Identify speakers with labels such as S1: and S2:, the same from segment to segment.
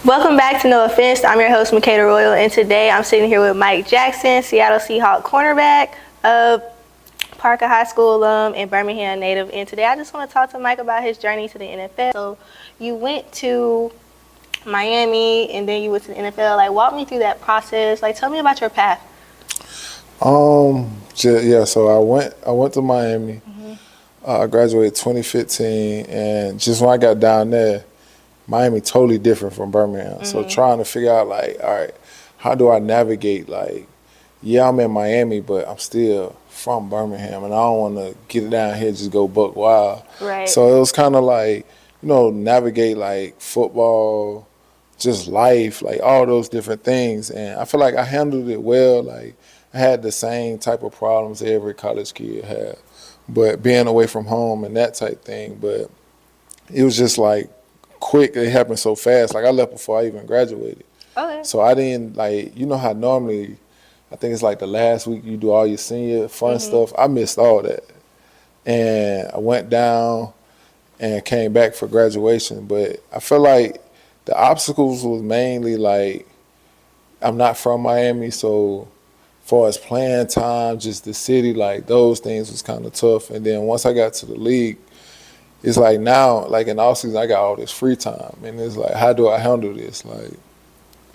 S1: Welcome back to No Offense. I'm your host, Makeda Royal, and today I'm sitting here with Mike Jackson, Seattle Seahawks cornerback, Parker High School alum, and Birmingham native. And today I just want to talk to Mike about his journey to the NFL. So you went to Miami, and then you went to the NFL. Like, walk me through that process. Like, tell me about your path.
S2: So I went to Miami. I graduated 2015, and just when I got down there, Miami totally different from Birmingham. So trying to figure out, like, all right, how do I navigate, like, yeah, I'm in Miami, but I'm still from Birmingham, and I don't want to get it down here, just go buck wild.
S1: Right.
S2: So it was kind of like, navigate, like, football, just life, like, all those different things. And I feel like I handled it well. Like, I had the same type of problems every college kid had, but being away from home and that type thing. But it was just, like, quick. It happened so fast. Like, I left before I even graduated.
S1: Okay.
S2: So I didn't, like, you know how normally, I think it's like the last week you do all your senior fun stuff. I missed all that. And I went down and came back for graduation. But I feel like the obstacles was mainly, like, I'm not from Miami, so as far as playing time, just the city, like, those things was kind of tough. And then once I got to the league, it's like now, like, in the offseason, I got all this free time. And it's like, how do I handle this? Like,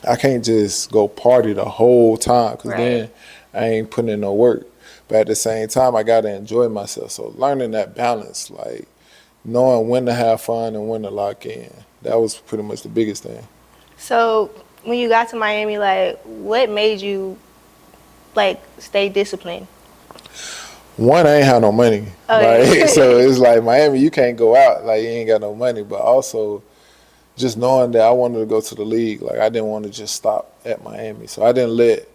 S2: I can't just go party the whole time, because then I ain't putting in no work. But at the same time, I got to enjoy myself. So learning that balance, like, knowing when to have fun and when to lock in, that was pretty much the biggest thing.
S1: So when you got to Miami, like, what made you, like, stay disciplined?
S2: One, I ain't have no money.
S1: Okay.
S2: Like, so it's like Miami, you can't go out, like, you ain't got no money. But also just knowing that I wanted to go to the league, like, I didn't want to just stop at Miami. So I didn't let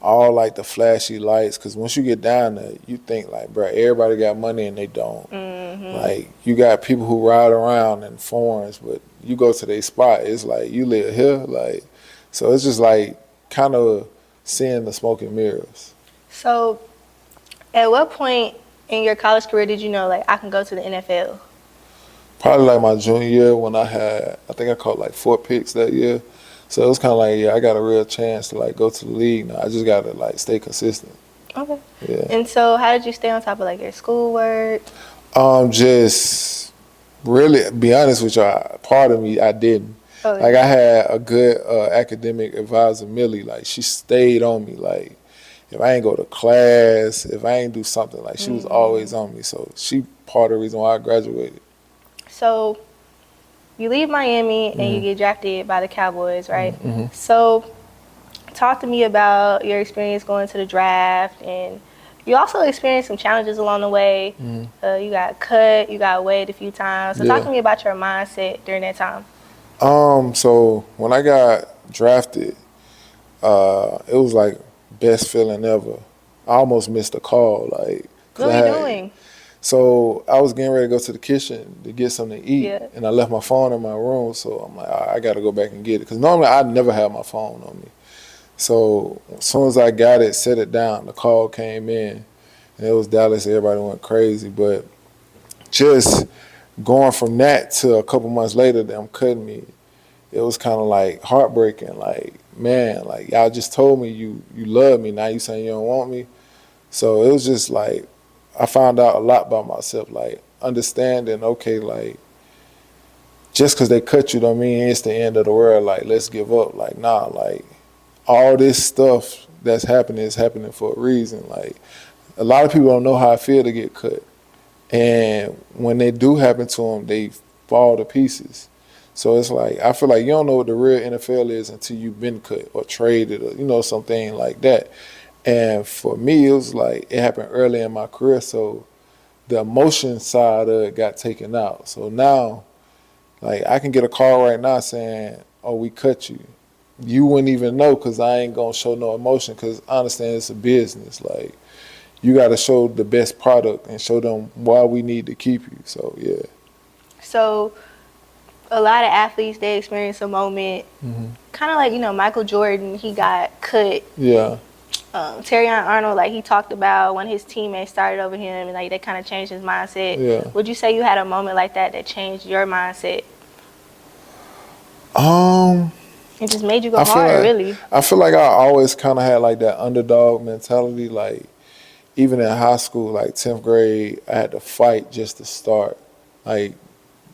S2: all, like, the flashy lights, because once you get down there, you think, like, bro, everybody got money and they don't. Like, you got people who ride around in foreigns, but you go to their spot, it's like, you live here. Like, so it's just like kind of seeing the smoke and mirrors.
S1: So at what point in your college career did you know, like, I can go to the NFL?
S2: Probably like my junior year, when I think I caught like 4 picks that year. So it was kind of like, yeah, I got a real chance to, like, go to the league now. I just got to, like, stay consistent.
S1: Okay.
S2: Yeah.
S1: And so how did you stay on top of, like, your schoolwork?
S2: Just really, be honest with y'all, part of me, I didn't.
S1: Okay.
S2: Like, I had a good academic advisor, Millie. Like, she stayed on me. Like, if I ain't go to class, if I ain't do something, like, she was always on me. So she part of the reason why I graduated.
S1: So you leave Miami and you get drafted by the Cowboys, right? So talk to me about your experience going to the draft, and you also experienced some challenges along the way. You got cut, you got waived a few times. So talk to me about your mindset during that time.
S2: So when I got drafted, it was like best feeling ever. I almost missed a call, like.
S1: What were you doing?
S2: So I was getting ready to go to the kitchen to get something to eat, and I left my phone in my room. So I'm like, all right, I got to go back and get it, because normally I never have my phone on me. So as soon as I got it, set it down, the call came in, and it was Dallas. Everybody went crazy. But just going from that to a couple months later, them cutting me, it was kind of like heartbreaking. Like, man, like, y'all just told me you love me. Now you saying you don't want me. So it was just like, I found out a lot about myself, like, understanding, okay, like, just because they cut you don't mean it's the end of the world. Like, let's give up. Like, nah, like, all this stuff that's happening is happening for a reason. Like, a lot of people don't know how I feel to get cut. And when they do happen to them, they fall to pieces. So it's like, I feel like you don't know what the real NFL is until you've been cut or traded or, something like that. And for me, it was like, it happened early in my career, so the emotion side of it got taken out. So now, like, I can get a call right now saying, oh, we cut you. You wouldn't even know, because I ain't going to show no emotion, because I understand it's a business. Like, you got to show the best product and show them why we need to keep you. So, yeah.
S1: So a lot of athletes, they experience a moment, kind of like, Michael Jordan, he got cut.
S2: Yeah.
S1: Terrion Arnold, like, he talked about when his teammates started over him and, like, they kind of changed his mindset.
S2: Yeah.
S1: Would you say you had a moment like that changed your mindset? It just made you go harder, really.
S2: I feel like I always kind of had like that underdog mentality. Like even in high school, like 10th grade, I had to fight just to start. Like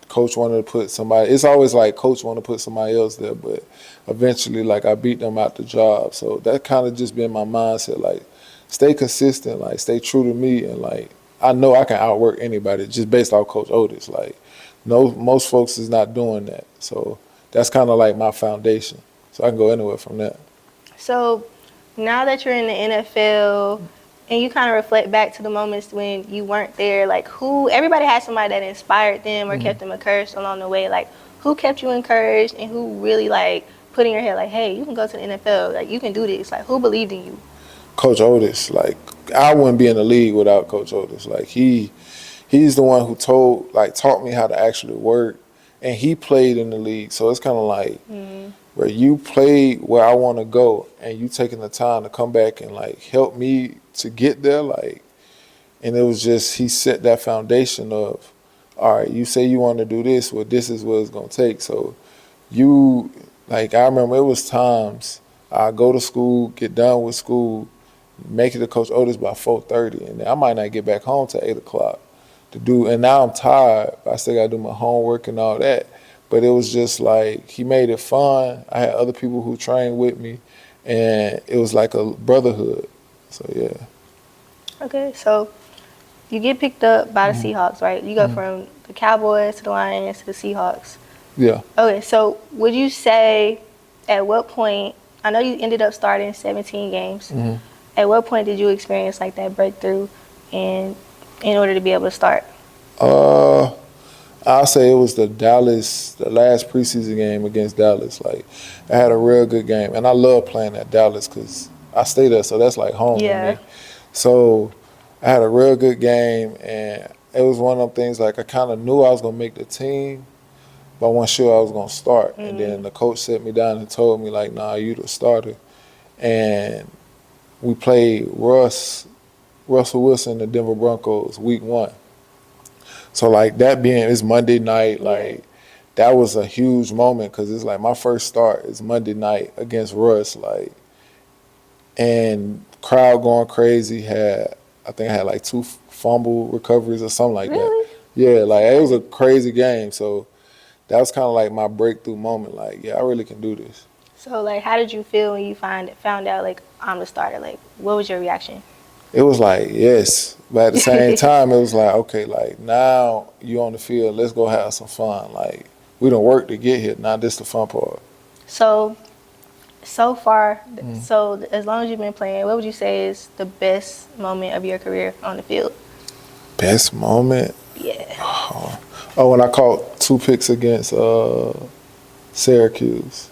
S2: coach wanted to put somebody. It's always like coach wanted to put somebody else there, but eventually, like I beat them out the job. So that kind of just been my mindset. Like stay consistent, like stay true to me, and like I know I can outwork anybody just based off Coach Otis. Like no, most folks is not doing that. So that's kind of like my foundation. So I can go anywhere from that.
S1: So now that you're in the NFL and you kind of reflect back to the moments when you weren't there, like everybody had somebody that inspired them or kept them encouraged along the way. Like who kept you encouraged and who really like put in your head like, hey, you can go to the NFL, like you can do this. Like who believed in you?
S2: Coach Otis, like I wouldn't be in the league without Coach Otis. Like he's the one who taught me how to actually work, and he played in the league. So it's kind of like where you played where I want to go, and you taking the time to come back and like help me to get there. Like, and it was just he set that foundation of, all right, you say you want to do this, well, this is what it's gonna take. So you like I remember it was times I go to school, get done with school, make it to Coach Otis by 4:30, and then I might not get back home till 8:00 to do. And now I'm tired. I still gotta do my homework and all that. But it was just like he made it fun. I had other people who trained with me, and it was like a brotherhood. So yeah.
S1: Okay, so you get picked up by the Seahawks, right? You go from the Cowboys to the Lions to the Seahawks.
S2: Yeah.
S1: Okay, so would you say at what point, I know you ended up starting 17 games. At what point did you experience like that breakthrough in order to be able to start?
S2: I'll say it was the last preseason game against Dallas. Like, I had a real good game, and I love playing at Dallas because I stay there, so that's like home to me. So I had a real good game, and it was one of them things like I kind of knew I was gonna make the team, but I wasn't sure I was gonna start. And then the coach sat me down and told me like, "Nah, you the starter." And we played Russell Wilson, the Denver Broncos, week 1. So like that being it's Monday night, like that was a huge moment because it's like my first start is Monday night against Russ, like, and crowd going crazy. I think I had like 2 fumble recoveries or something like that. Yeah, like it was a crazy game. So that was kind of like my breakthrough moment. Like, yeah, I really can do this.
S1: So like, how did you feel when you found out like I'm the starter? Like, what was your reaction?
S2: It was like, yes. But at the same time, it was like, okay, like now you on the field, let's go have some fun. Like we don't work to get here. Now this the fun part.
S1: So far, so as long as you've been playing, what would you say is the best moment of your career on the field?
S2: Best moment?
S1: Yeah.
S2: Oh, when I caught 2 picks against Syracuse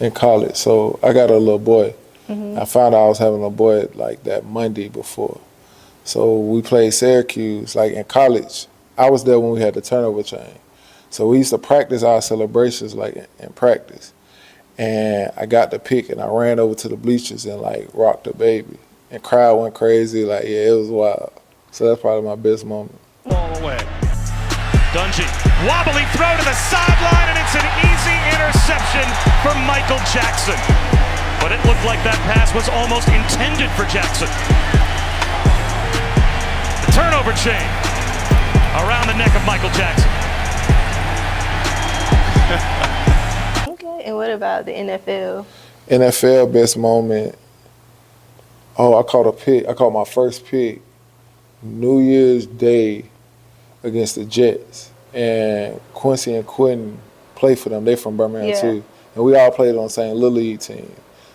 S2: in college. So I got a little boy. I found out I was having a boy like that Monday before. So we played Syracuse. Like in college, I was there when we had the turnover chain. So we used to practice our celebrations like in practice. And I got the pick and I ran over to the bleachers and like rocked the baby. And crowd went crazy. Like, yeah, it was wild. So that's probably my best moment.
S3: Ball away. Dungy. Wobbly throw to the sideline, and it's an easy interception for Michael Jackson. But it looked like that pass was almost intended for Jackson. The turnover chain around the neck of Michael Jackson.
S1: Okay, and what about the NFL?
S2: NFL best moment. Oh, I caught a pick. I caught my first pick New Year's Day against the Jets. And Quincy and Quentin play for them. They from Birmingham too. And we all played on the same Little League team.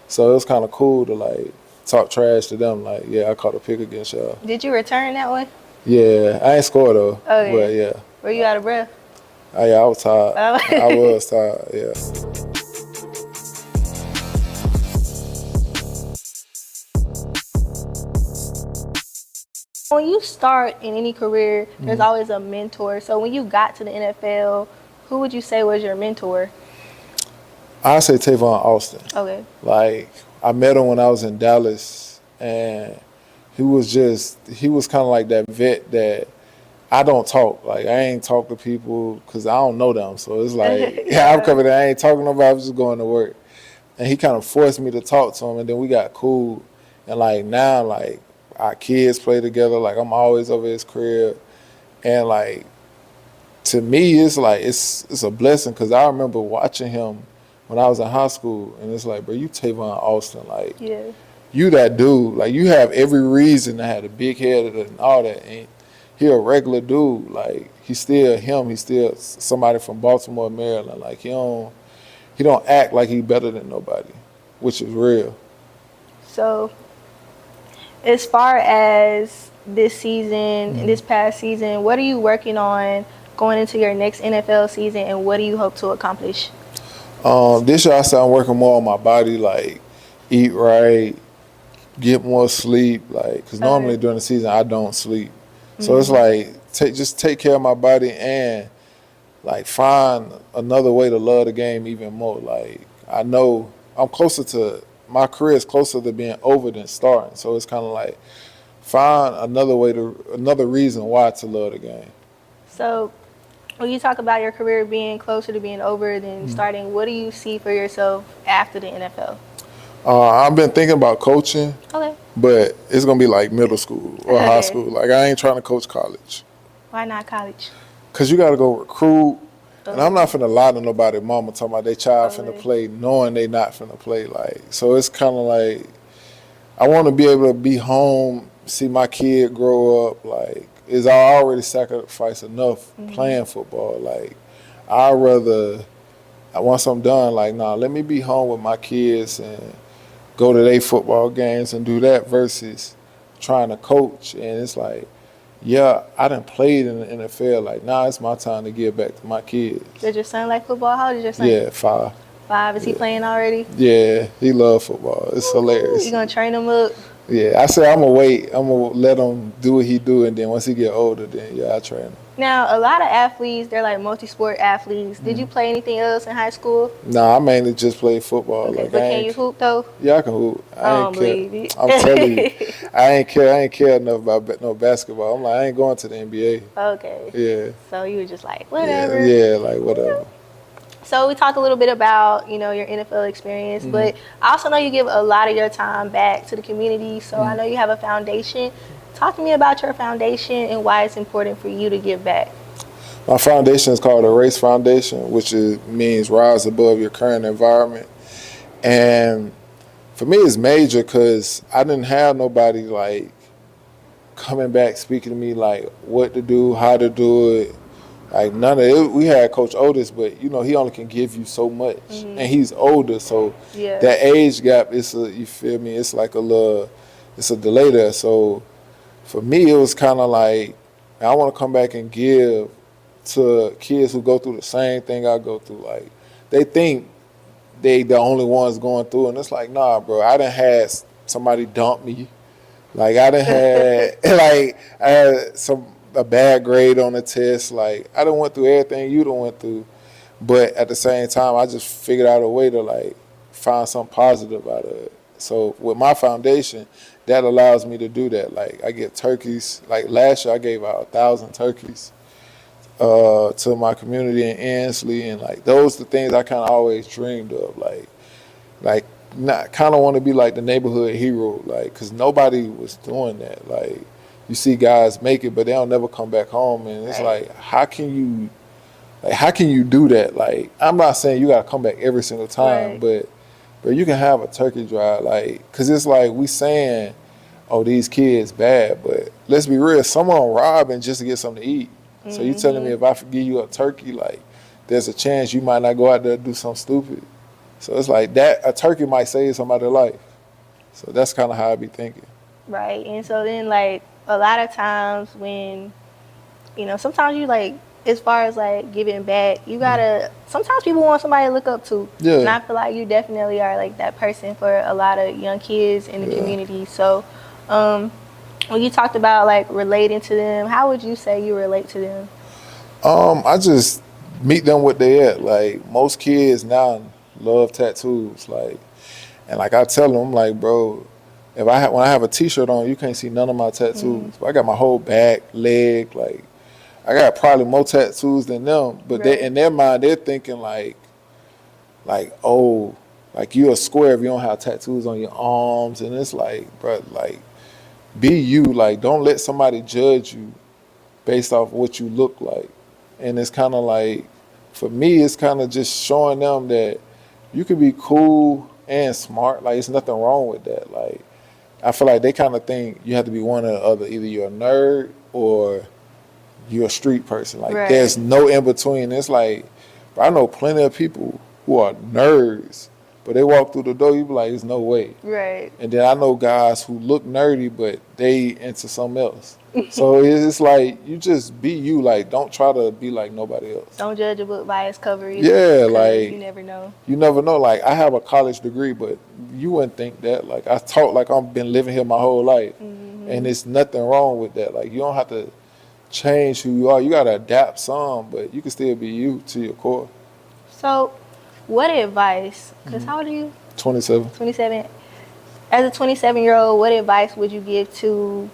S2: So it was kind of cool to like talk trash to them. Like, yeah, I caught a pick against y'all.
S1: Did you return that one?
S2: Yeah, I ain't scored though.
S1: Okay.
S2: But yeah.
S1: Were you out of breath?
S2: Oh, yeah, I was tired. I was tired, yeah.
S1: When you start in any career, there's always a mentor. So when you got to the NFL, who would you say was your mentor?
S2: I say Tavon Austin.
S1: Okay.
S2: Like, I met him when I was in Dallas, and he was kind of like that vet that I don't talk. Like, I ain't talk to people because I don't know them. So it's like, I'm coming there, I ain't talking to nobody, I'm just going to work. and he kind of forced me to talk to him, and then we got cool. And like now, like our kids play together. Like I'm always over his crib, and like to me, it's like it's a blessing because I remember watching him when I was in high school, and it's like, bro, you Tavon Austin, like you that dude, like you have every reason to have a big head and all that, and he a regular dude, like he's still him, he's still somebody from Baltimore, Maryland, like he don't act like he better than nobody, which is real.
S1: So, as far as this season, this past season, what are you working on going into your next NFL season, and what do you hope to accomplish?
S2: This year I started working more on my body, like eat right, get more sleep, like because normally during the season I don't sleep, so it's like just take care of my body and like find another way to love the game even more. Like I know I'm closer to my career is closer to being over than starting, so it's kind of like find another reason why to love the game.
S1: So, when you talk about your career being closer to being over than starting, what do you see for yourself after the NFL?
S2: I've been thinking about coaching, but it's gonna be like middle school or high school. Like I ain't trying to coach college.
S1: Why not college?
S2: Cause you gotta go recruit, and I'm not finna lie to nobody. Mama talking about they child finna play, knowing they not finna play. Like so, it's kind of like I want to be able to be home, see my kid grow up. Like I already sacrificed enough playing football. Like once I'm done, like nah, let me be home with my kids and go to their football games and do that versus trying to coach. And it's like, yeah, I done played in the NFL. Like, nah, it's my time to give back to my kids.
S1: Does your son like football? How old is your son?
S2: Yeah, 5.
S1: 5? Is he playing already?
S2: Yeah, he loves football. It's hilarious.
S1: You gonna train him up?
S2: Yeah, I said I'm gonna wait. I'm gonna let him do what he do, and then once he get older, then yeah, I train him.
S1: Now, a lot of athletes, they're like multi-sport athletes. Did you play anything else in high school?
S2: Nah, I mainly just play football.
S1: Okay,
S2: like,
S1: but can you hoop though?
S2: Yeah, I can hoop. I
S1: don't believe it.
S2: I'm telling you, I ain't care enough about no basketball. I'm like, I ain't going to the NBA.
S1: Okay.
S2: Yeah.
S1: So you were just like, whatever.
S2: Yeah, like whatever.
S1: So we talked a little bit about, your NFL experience, but I also know you give a lot of your time back to the community. So I know you have a foundation. Talk to me about your foundation and why it's important for you to give back.
S2: My foundation is called the Race Foundation, which means rise above your current environment. And for me, it's major because I didn't have nobody like coming back speaking to me like what to do, how to do it. Like none of it. We had Coach Otis, but he only can give you so much, and he's older, so that age gap is you feel me? It's like it's a delay there. So for me, it was kind of like I want to come back and give to kids who go through the same thing I go through. Like they think they the only ones going through, and it's like nah, bro. I done had somebody dump me. Like I done had I had a bad grade on the test. Like I done went through everything you done went through, but at the same time, I just figured out a way to like find something positive out of it. So with my foundation, that allows me to do that. Like I get turkeys. Like last year, I gave out 1,000 turkeys to my community in Ansley, and like those are the things I kind of always dreamed of. Like not kind of want to be like the neighborhood hero. Like because nobody was doing that. Like you see guys make it, but they don't never come back home, and it's like how can you do that? Like I'm not saying you gotta come back every single time, but you can have a turkey drive, like because it's like we saying, oh these kids bad, but let's be real, someone robbing just to get something to eat. So you telling me if I give you a turkey, like there's a chance you might not go out there and do something stupid. So it's like that a turkey might save somebody's life. So that's kind of how I be thinking.
S1: Right, and so then like a lot of times when, sometimes you like, as far as like giving back, you gotta, sometimes people want somebody to look up to.
S2: Yeah.
S1: And I feel like you definitely are like that person for a lot of young kids in the community. So when you talked about like relating to them, how would you say you relate to them?
S2: I just meet them where they at. Like most kids now love tattoos. Like, and like I tell them, I'm like, bro, when I have a T-shirt on, you can't see none of my tattoos. But I got my whole back, leg, like I got probably more tattoos than them. But they in their mind, they're thinking like, oh, Like, you're a square if you don't have tattoos on your arms. And it's like, bro, like, be you. Like, don't let somebody judge you based off what you look like. And it's kind of like, for me, it's kind of just showing them that you can be cool and smart. Like, it's nothing wrong with that. Like, I feel like they kind of think you have to be one or the other. Either you're a nerd or you're a street person. Like,
S1: Right.
S2: there's no in between. It's like, I know plenty of people who are nerds, but they walk through the door, you be like, there's no way.
S1: Right.
S2: And then I know guys who look nerdy, but they into something else. So it's like, you just be you. Like, don't try to be like nobody else.
S1: Don't judge a book by its cover either.
S2: Yeah,
S1: 'cause
S2: like,
S1: you never know.
S2: you never know. Like, I have a college degree, but you wouldn't think that. Like, I talk like I've been living here my whole life. And it's nothing wrong with that. Like, you don't have to change who you are. You got to adapt some, but you can still be you to your core.
S1: So, what advice? Because how old are you?
S2: 27.
S1: 27. As a 27-year-old, what advice would you give to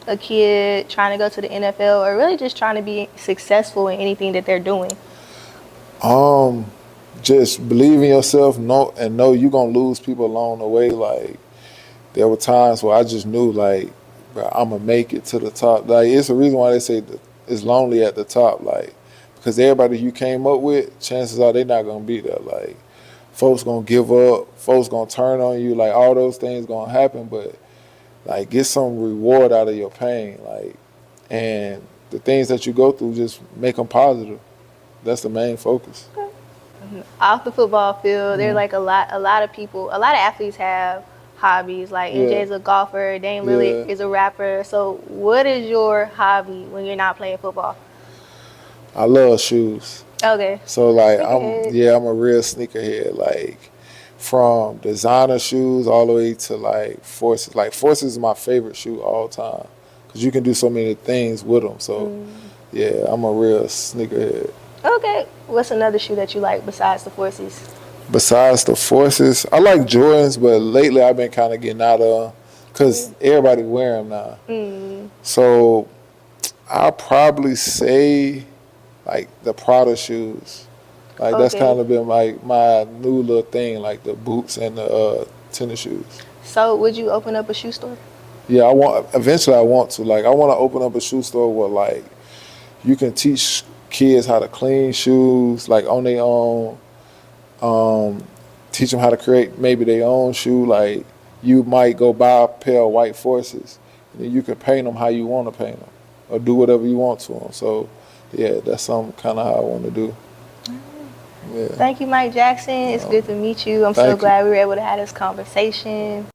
S1: a kid trying to go to the NFL or really just trying to be successful in anything that they're doing?
S2: Just believe in yourself, know you're going to lose people along the way. Like, there were times where I just knew, like, bro, I'm going to make it to the top. Like, it's the reason why they say that it's lonely at the top. Like, because everybody you came up with, chances are they're not going to be there. Like, folks going to give up, folks going to turn on you. Like, all those things going to happen, but, like, get some reward out of your pain. Like, and the things that you go through, just make them positive. That's the main focus.
S1: Off the football field, there's like a lot of people, a lot of athletes have hobbies. Like MJ's a golfer, Dame Lillard is a rapper. So what is your hobby when you're not playing football?
S2: I love shoes.
S1: Okay.
S2: So, like,
S1: Sneakerhead.
S2: I'm a real sneakerhead. Like, from designer shoes all the way to, like, Forces. Like, Forces is my favorite shoe all time because you can do so many things with them. So, yeah, I'm a real sneakerhead.
S1: Okay. What's another shoe that you like besides the Forces?
S2: Besides the Forces, I like Jordans, but lately I've been kind of getting out of them because everybody wear them now. So, I'll probably say, like, the Prada shoes. Like, that's kind of been like my new little thing, like the boots and the tennis shoes.
S1: So would you open up a shoe store?
S2: Yeah, eventually I want to. Like, I want to open up a shoe store where, like, you can teach kids how to clean shoes, like, on their own. Teach them how to create maybe their own shoe. Like, you might go buy a pair of white Forces, and then you can paint them how you want to paint them or do whatever you want to them. So, yeah, that's something kind of how I want to do. Yeah.
S1: Thank you, Mike Jackson. It's good to meet you. I'm so glad we were able to have this conversation.